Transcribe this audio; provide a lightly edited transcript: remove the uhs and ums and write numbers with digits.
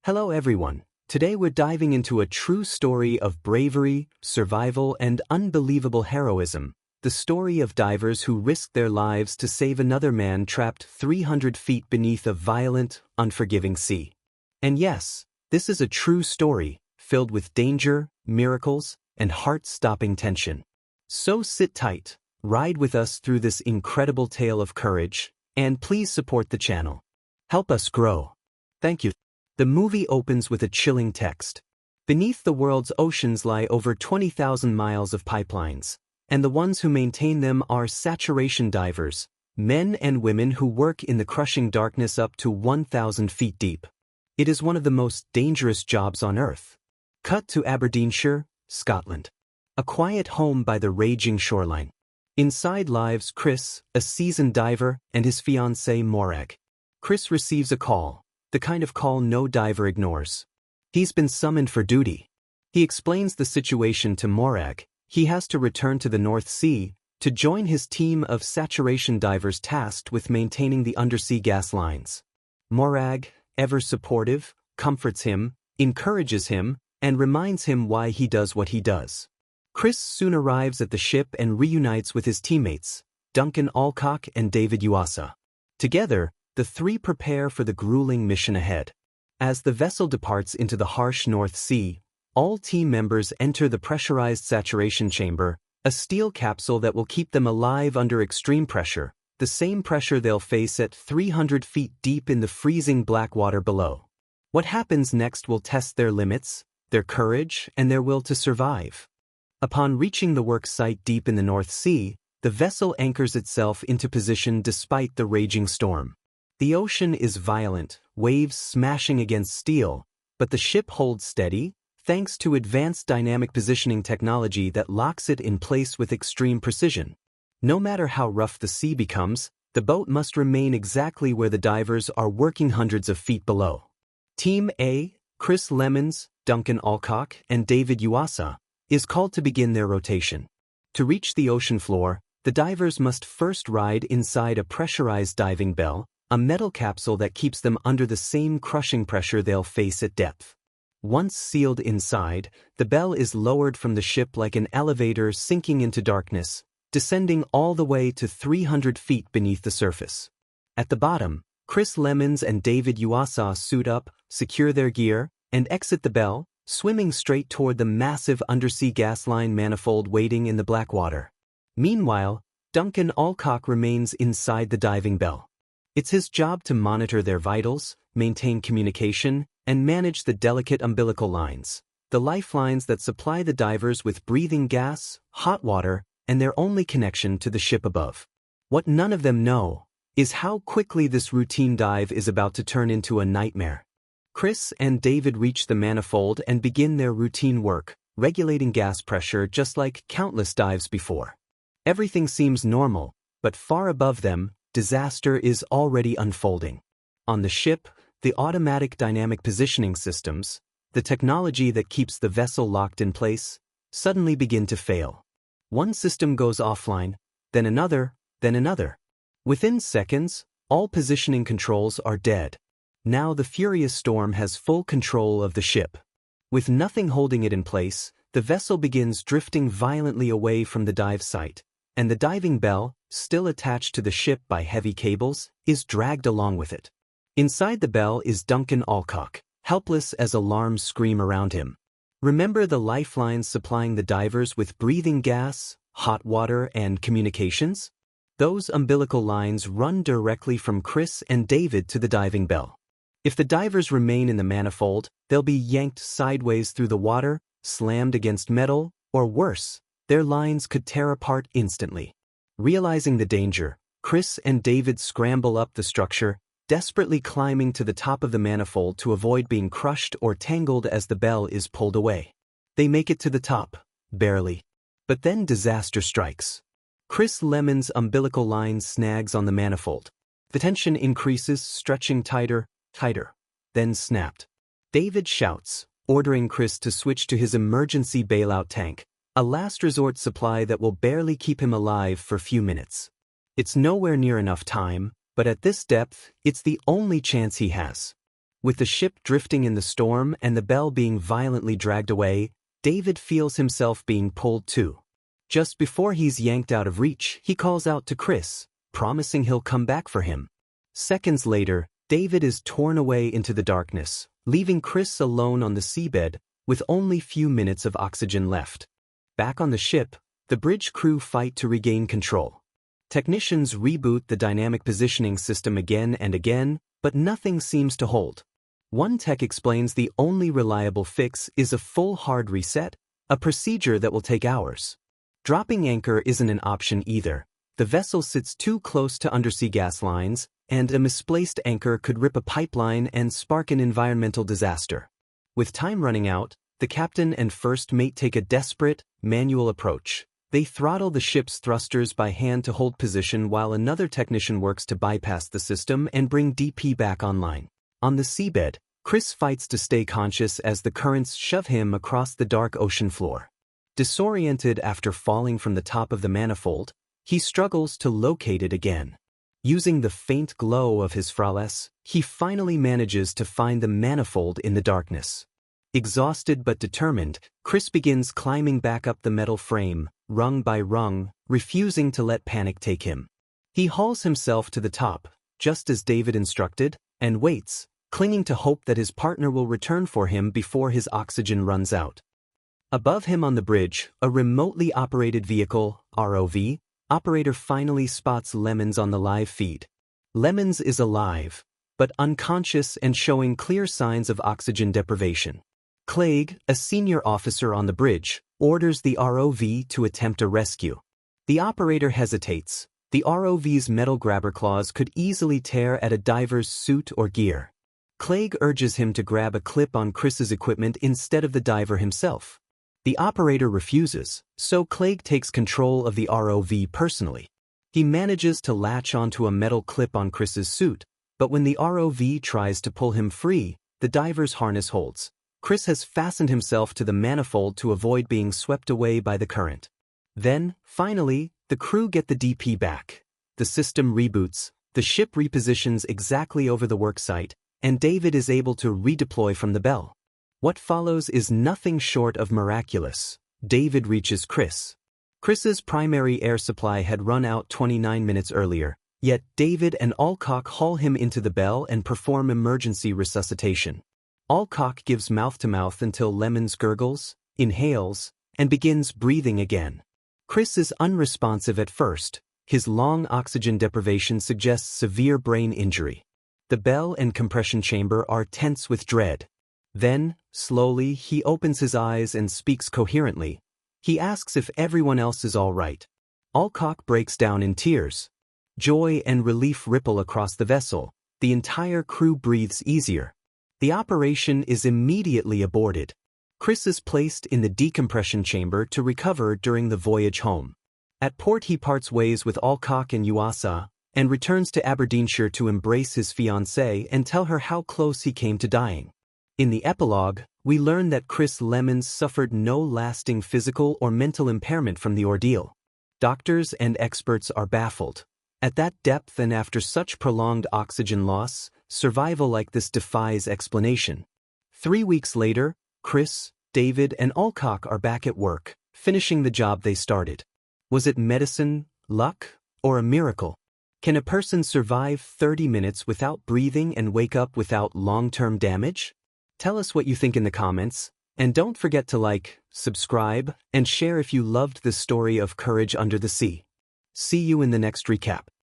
Hello everyone. Today we're diving into a true story of bravery, survival, and unbelievable heroism. The story of divers who risked their lives to save another man trapped 300 feet beneath a violent, unforgiving sea. And yes, this is a true story, filled with danger, miracles, and heart-stopping tension. So sit tight, ride with us through this incredible tale of courage, and please support the channel. Help us grow. Thank you. The movie opens with a chilling text. Beneath the world's oceans lie over 20,000 miles of pipelines, and the ones who maintain them are saturation divers, men and women who work in the crushing darkness up to 1,000 feet deep. It is one of the most dangerous jobs on Earth. Cut to Aberdeenshire, Scotland. A quiet home by the raging shoreline. Inside lives Chris, a seasoned diver, and his fiancée Morag. Chris receives a call. The kind of call no diver ignores. He's been summoned for duty. He explains the situation to Morag. He has to return to the North Sea to join his team of saturation divers tasked with maintaining the undersea gas lines. Morag, ever supportive, comforts him, encourages him, and reminds him why he does what he does. Chris soon arrives at the ship and reunites with his teammates, Duncan Alcock and David Yuasa. Together, the three prepare for the grueling mission ahead. As the vessel departs into the harsh North Sea, all team members enter the pressurized saturation chamber, a steel capsule that will keep them alive under extreme pressure, the same pressure they'll face at 300 feet deep in the freezing black water below. What happens next will test their limits, their courage, and their will to survive. Upon reaching the work site deep in the North Sea, the vessel anchors itself into position despite the raging storm. The ocean is violent, waves smashing against steel, but the ship holds steady, thanks to advanced dynamic positioning technology that locks it in place with extreme precision. No matter how rough the sea becomes, the boat must remain exactly where the divers are working hundreds of feet below. Team A, Chris Lemons, Duncan Alcock, and David Yuasa, is called to begin their rotation. To reach the ocean floor, the divers must first ride inside a pressurized diving bell, a metal capsule that keeps them under the same crushing pressure they'll face at depth. Once sealed inside, the bell is lowered from the ship like an elevator sinking into darkness, descending all the way to 300 feet beneath the surface. At the bottom, Chris Lemons and David Yuasa suit up, secure their gear, and exit the bell, swimming straight toward the massive undersea gas line manifold waiting in the black water. Meanwhile, Duncan Alcock remains inside the diving bell. It's his job to monitor their vitals, maintain communication, and manage the delicate umbilical lines, the lifelines that supply the divers with breathing gas, hot water, and their only connection to the ship above. What none of them know is how quickly this routine dive is about to turn into a nightmare. Chris and David reach the manifold and begin their routine work, regulating gas pressure just like countless dives before. Everything seems normal, but far above them, disaster is already unfolding. On the ship, the automatic dynamic positioning systems, the technology that keeps the vessel locked in place, suddenly begin to fail. One system goes offline, then another, then another. Within seconds, all positioning controls are dead. Now the furious storm has full control of the ship. With nothing holding it in place, the vessel begins drifting violently away from the dive site, and the diving bell, still attached to the ship by heavy cables, is dragged along with it. Inside the bell is Duncan Alcock, helpless as alarms scream around him. Remember the lifelines supplying the divers with breathing gas, hot water, and communications? Those umbilical lines run directly from Chris and David to the diving bell. If the divers remain in the manifold, they'll be yanked sideways through the water, slammed against metal, or worse, their lines could tear apart instantly. Realizing the danger, Chris and David scramble up the structure, desperately climbing to the top of the manifold to avoid being crushed or tangled as the bell is pulled away. They make it to the top, barely. But then disaster strikes. Chris Lemon's umbilical line snags on the manifold. The tension increases, stretching tighter, then snapped. David shouts, ordering Chris to switch to his emergency bailout tank, a last resort supply that will barely keep him alive for a few minutes. It's nowhere near enough time, but at this depth, it's the only chance he has. With the ship drifting in the storm and the bell being violently dragged away, David feels himself being pulled too. Just before he's yanked out of reach, he calls out to Chris, promising he'll come back for him. Seconds later, David is torn away into the darkness, leaving Chris alone on the seabed with only few minutes of oxygen left. Back on the ship, the bridge crew fight to regain control. Technicians reboot the dynamic positioning system again and again, but nothing seems to hold. One tech explains the only reliable fix is a full hard reset, a procedure that will take hours. Dropping anchor isn't an option either. The vessel sits too close to undersea gas lines, and a misplaced anchor could rip a pipeline and spark an environmental disaster. With time running out, the captain and first mate take a desperate, manual approach. They throttle the ship's thrusters by hand to hold position while another technician works to bypass the system and bring DP back online. On the seabed, Chris fights to stay conscious as the currents shove him across the dark ocean floor. Disoriented after falling from the top of the manifold, he struggles to locate it again. Using the faint glow of his phrases, he finally manages to find the manifold in the darkness. Exhausted but determined, Chris begins climbing back up the metal frame, rung by rung, refusing to let panic take him. He hauls himself to the top, just as David instructed, and waits, clinging to hope that his partner will return for him before his oxygen runs out. Above him on the bridge, a remotely operated vehicle, ROV, operator finally spots Lemons on the live feed. Lemons is alive, but unconscious and showing clear signs of oxygen deprivation. Clegg, a senior officer on the bridge, orders the ROV to attempt a rescue. The operator hesitates. The ROV's metal grabber claws could easily tear at a diver's suit or gear. Clegg urges him to grab a clip on Chris's equipment instead of the diver himself. The operator refuses, so Clegg takes control of the ROV personally. He manages to latch onto a metal clip on Chris's suit, but when the ROV tries to pull him free, the diver's harness holds. Chris has fastened himself to the manifold to avoid being swept away by the current. Then, finally, the crew get the DP back. The system reboots, the ship repositions exactly over the worksite, and David is able to redeploy from the bell. What follows is nothing short of miraculous. David reaches Chris. Chris's primary air supply had run out 29 minutes earlier, yet David and Alcock haul him into the bell and perform emergency resuscitation. Alcock gives mouth-to-mouth until Lemons gurgles, inhales, and begins breathing again. Chris is unresponsive at first. His long oxygen deprivation suggests severe brain injury. The bell and compression chamber are tense with dread. Then, slowly, he opens his eyes and speaks coherently. He asks if everyone else is all right. Alcock breaks down in tears. Joy and relief ripple across the vessel. The entire crew breathes easier. The operation is immediately aborted. Chris is placed in the decompression chamber to recover during the voyage home. At port he parts ways with Alcock and Yuasa, and returns to Aberdeenshire to embrace his fiancée and tell her how close he came to dying. In the epilogue, we learn that Chris Lemons suffered no lasting physical or mental impairment from the ordeal. Doctors and experts are baffled. At that depth and after such prolonged oxygen loss, survival like this defies explanation. 3 weeks later, Chris, David, and Alcock are back at work, finishing the job they started. Was it medicine, luck, or a miracle? Can a person survive 30 minutes without breathing and wake up without long-term damage? Tell us what you think in the comments, and don't forget to like, subscribe, and share if you loved this story of courage under the sea. See you in the next recap.